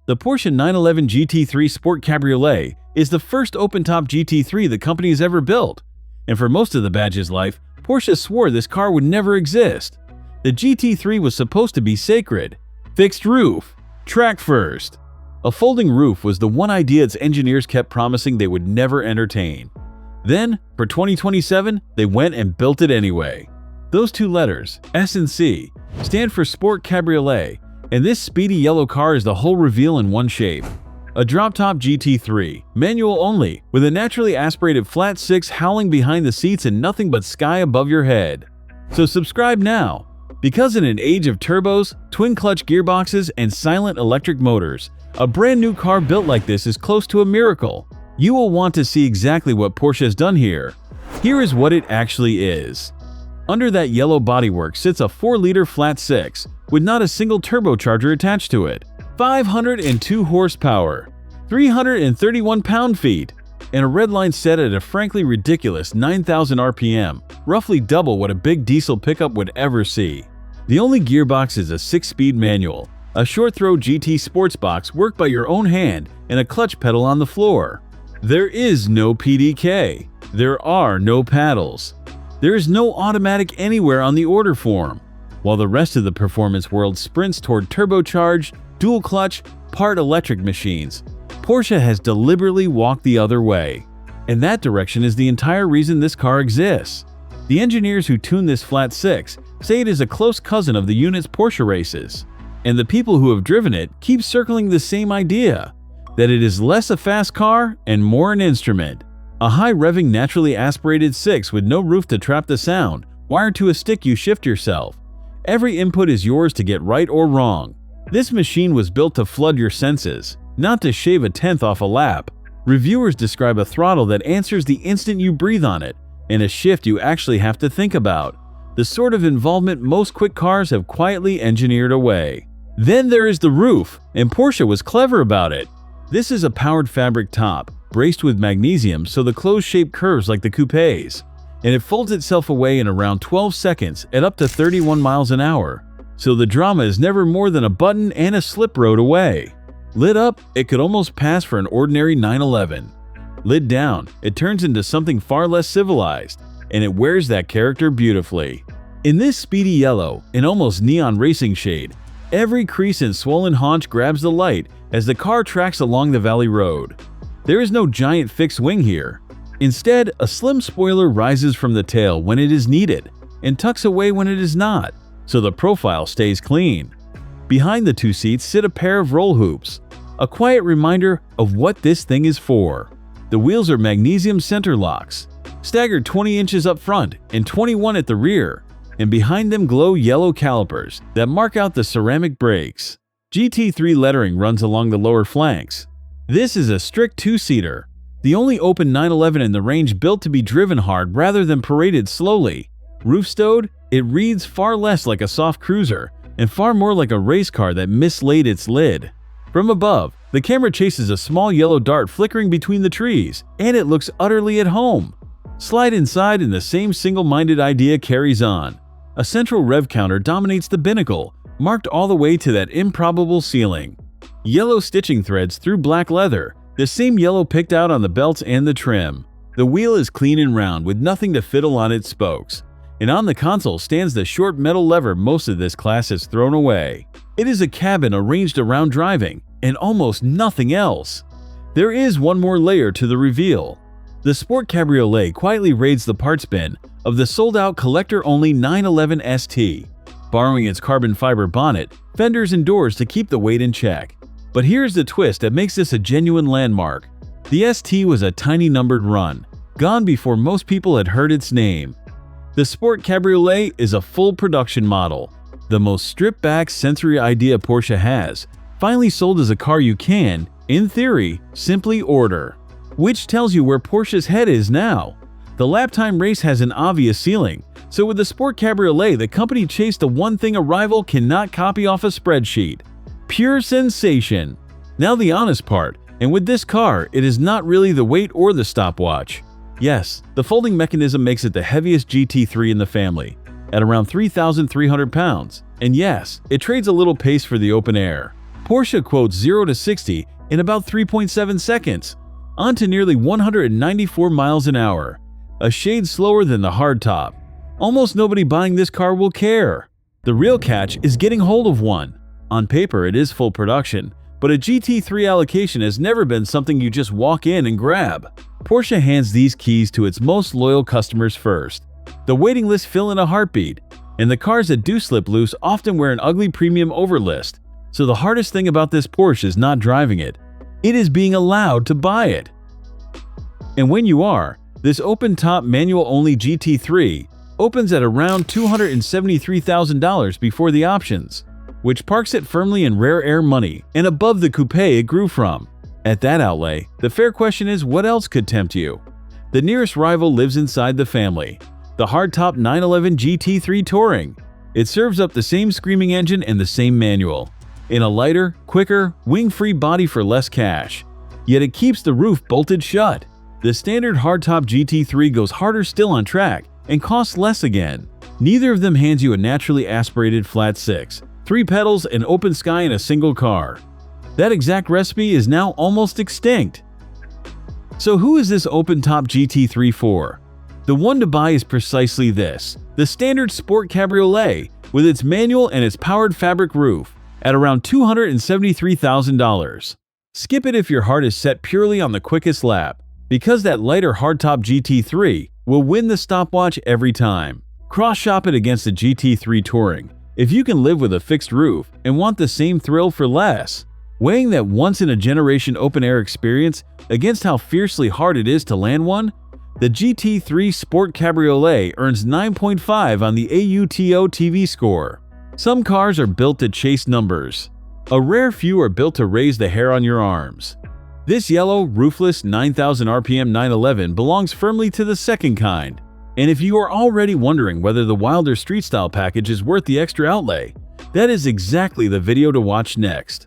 The Porsche 911 GT3 Sport Cabriolet is the first open-top GT3 the company has ever built, and for most of the badge's life, Porsche swore this car would never exist. The GT3 was supposed to be sacred. Fixed roof, track first. A folding roof was the one idea its engineers kept promising they would never entertain. Then, for 2027, they went and built it anyway. Those two letters, S and C, stand for Sport Cabriolet, and this speedy yellow car is the whole reveal in one shape. A drop-top GT3, manual only, with a naturally aspirated flat 6 howling behind the seats and nothing but sky above your head. So subscribe now, because in an age of turbos, twin-clutch gearboxes, and silent electric motors, a brand new car built like this is close to a miracle. You will want to see exactly what Porsche has done here. Here is what it actually is. Under that yellow bodywork sits a 4-liter flat 6, with not a single turbocharger attached to it. 502 horsepower, 331 pound-feet, and a redline set at a frankly ridiculous 9,000 RPM, roughly double what a big diesel pickup would ever see. The only gearbox is a 6-speed manual, a short-throw GT sports box worked by your own hand, and a clutch pedal on the floor. There is no PDK. There are no paddles. There is no automatic anywhere on the order form. While the rest of the performance world sprints toward turbocharged, dual-clutch, part-electric machines, Porsche has deliberately walked the other way. And that direction is the entire reason this car exists. The engineers who tuned this flat 6 say it is a close cousin of the unit's Porsche races. And the people who have driven it keep circling the same idea, that it is less a fast car and more an instrument. A high-revving naturally aspirated 6 with no roof to trap the sound, wired to a stick you shift yourself. Every input is yours to get right or wrong. This machine was built to flood your senses, not to shave a tenth off a lap. Reviewers describe a throttle that answers the instant you breathe on it, and a shift you actually have to think about. The sort of involvement most quick cars have quietly engineered away. Then there is the roof, and Porsche was clever about it. This is a powered fabric top, braced with magnesium so the closed shape curves like the coupes, and it folds itself away in around 12 seconds at up to 31 miles an hour, so the drama is never more than a button and a slip road away. Lit up, it could almost pass for an ordinary 911. Lid down, it turns into something far less civilized, and it wears that character beautifully. In this speedy yellow, an almost neon racing shade, every crease and swollen haunch grabs the light as the car tracks along the valley road. There is no giant fixed wing here. Instead, a slim spoiler rises from the tail when it is needed and tucks away when it is not, so the profile stays clean. Behind the two seats sit a pair of roll hoops, a quiet reminder of what this thing is for. The wheels are magnesium center locks, staggered 20 inches up front and 21 at the rear, and behind them glow yellow calipers that mark out the ceramic brakes. GT3 lettering runs along the lower flanks. This is a strict two-seater, the only open 911 in the range built to be driven hard rather than paraded slowly. Roof stowed, it reads far less like a soft cruiser and far more like a race car that mislaid its lid. From above, the camera chases a small yellow dart flickering between the trees, and it looks utterly at home. Slide inside and the same single-minded idea carries on. A central rev counter dominates the binnacle, marked all the way to that improbable ceiling. Yellow stitching threads through black leather, the same yellow picked out on the belts and the trim. The wheel is clean and round with nothing to fiddle on its spokes, and on the console stands the short metal lever most of this class has thrown away. It is a cabin arranged around driving, and almost nothing else. There is one more layer to the reveal. The Sport Cabriolet quietly raids the parts bin of the sold-out collector-only 911 ST, borrowing its carbon fiber bonnet, fenders, and doors to keep the weight in check. But here's the twist that makes this a genuine landmark. The ST was a tiny numbered run, gone before most people had heard its name. The Sport Cabriolet is a full production model, the most stripped-back sensory idea Porsche has, finally sold as a car you can, in theory, simply order. Which tells you where Porsche's head is now. The lap time race has an obvious ceiling, so with the Sport Cabriolet, the company chased the one thing a rival cannot copy off a spreadsheet: pure sensation. Now the honest part, and with this car, it is not really the weight or the stopwatch. Yes, the folding mechanism makes it the heaviest GT3 in the family, at around 3,300 pounds, and yes, it trades a little pace for the open air. Porsche quotes 0 to 60 in about 3.7 seconds, onto nearly 194 miles an hour, a shade slower than the hardtop. Almost nobody buying this car will care. The real catch is getting hold of one. On paper, it is full production, but a GT3 allocation has never been something you just walk in and grab. Porsche hands these keys to its most loyal customers first. The waiting lists fill in a heartbeat, and the cars that do slip loose often wear an ugly premium overlist. So the hardest thing about this Porsche is not driving it. It is being allowed to buy it. And when you are, this open-top manual-only GT3 opens at around $273,000 before the options, which parks it firmly in rare air money and above the coupe it grew from. At that outlay, the fair question is, what else could tempt you? The nearest rival lives inside the family, the hardtop 911 GT3 Touring. It serves up the same screaming engine and the same manual, in a lighter, quicker, wing-free body for less cash. Yet it keeps the roof bolted shut. The standard hardtop GT3 goes harder still on track and costs less again. Neither of them hands you a naturally aspirated flat six, 3 pedals, and open sky in a single car. That exact recipe is now almost extinct. So who is this open-top GT3 for? The one to buy is precisely this, the standard Sport Cabriolet with its manual and its powered fabric roof at around $273,000. Skip it if your heart is set purely on the quickest lap, because that lighter hardtop GT3 will win the stopwatch every time. Cross-shop it against the GT3 Touring if you can live with a fixed roof and want the same thrill for less. Weighing that once-in-a-generation open-air experience against how fiercely hard it is to land one, the GT3 Sport Cabriolet earns 9.5 on the AUTO TV score. Some cars are built to chase numbers. A rare few are built to raise the hair on your arms. This yellow, roofless 9,000 RPM 911 belongs firmly to the second kind. And if you are already wondering whether the Wilder Street Style package is worth the extra outlay, that is exactly the video to watch next.